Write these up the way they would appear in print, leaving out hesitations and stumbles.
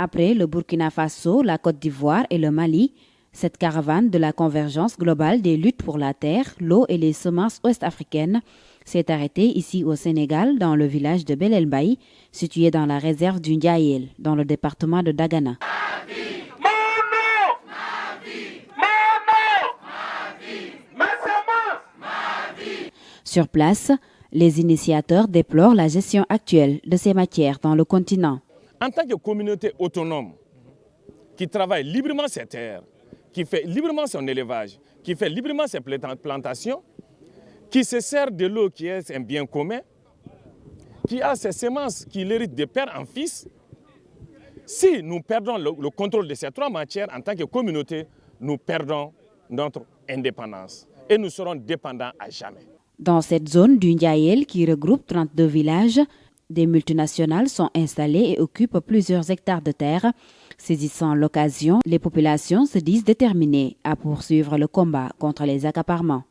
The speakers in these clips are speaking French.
Après le Burkina Faso, la Côte d'Ivoire et le Mali, cette caravane de la convergence globale des luttes pour la terre, l'eau et les semences ouest-africaines s'est arrêtée ici au Sénégal, dans le village de Belelbaï, situé dans la réserve du Ndiayel, dans le département de Dagana. Sur place, les initiateurs déplorent la gestion actuelle de ces matières dans le continent. En tant que communauté autonome qui travaille librement ses terres, qui fait librement son élevage, qui fait librement ses plantations, qui se sert de l'eau qui est un bien commun, qui a ses semences qui l'héritent de père en fils, si nous perdons le contrôle de ces trois matières en tant que communauté, nous perdons notre indépendance et nous serons dépendants à jamais. Dans cette zone du Ndiayel qui regroupe 32 villages, des multinationales sont installées et occupent plusieurs hectares de terre. Saisissant l'occasion, les populations se disent déterminées à poursuivre le combat contre les accaparements.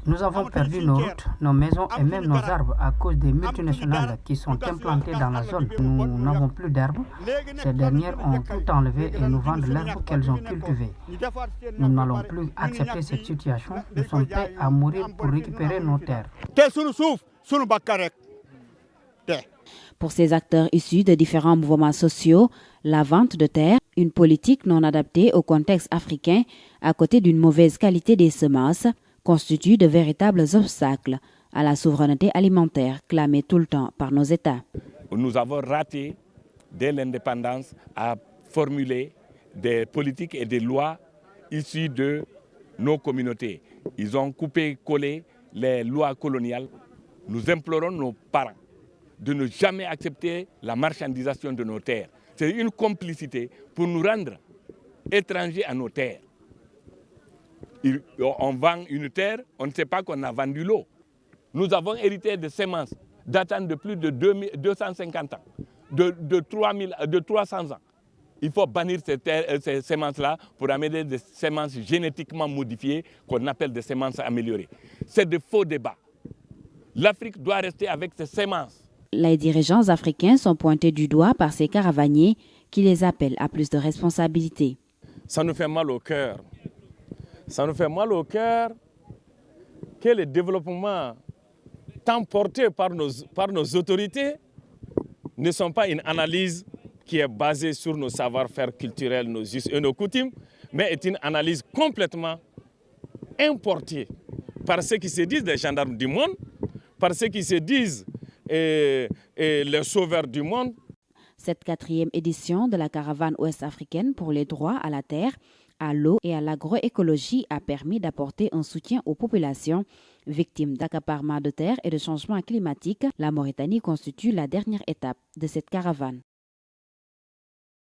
Nous avons perdu nos routes, nos maisons et même nos arbres à cause des multinationales qui sont implantées dans la zone. Nous n'avons plus d'herbes. Ces dernières ont tout enlevé et nous vendent l'herbe qu'elles ont cultivée. Nous n'allons plus accepter cette situation. Nous sommes prêts à mourir pour récupérer nos terres. Pour ces acteurs issus de différents mouvements sociaux, la vente de terre, une politique non adaptée au contexte africain, à côté d'une mauvaise qualité des semences, constitue de véritables obstacles à la souveraineté alimentaire clamée tout le temps par nos États. Nous avons raté, dès l'indépendance, à formuler des politiques et des lois issues de nos communautés. Ils ont coupé-collé les lois coloniales. Nous implorons nos parents de ne jamais accepter la marchandisation de nos terres. C'est une complicité pour nous rendre étrangers à nos terres. On vend une terre, on ne sait pas qu'on a vendu l'eau. Nous avons hérité de semences datant de plus de 250 ans, de 300 ans. Il faut bannir ces semences-là pour amener des semences génétiquement modifiées qu'on appelle des semences améliorées. C'est de faux débats. L'Afrique doit rester avec ses semences. Les dirigeants africains sont pointés du doigt par ces caravaniers qui les appellent à plus de responsabilités. Ça nous fait mal au cœur. Ça nous fait mal au cœur que le développement tant porté par nos autorités ne sont pas une analyse qui est basée sur nos savoir-faire culturels, nos us et nos coutumes, mais est une analyse complètement importée par ceux qui se disent des gendarmes du monde, par ceux qui se disent les sauveurs du monde. Cette 4e édition de la caravane ouest-africaine pour les droits à la terre, à l'eau et à l'agroécologie a permis d'apporter un soutien aux populations victimes d'accaparement de terre et de changement climatique. La Mauritanie constitue la dernière étape de cette caravane.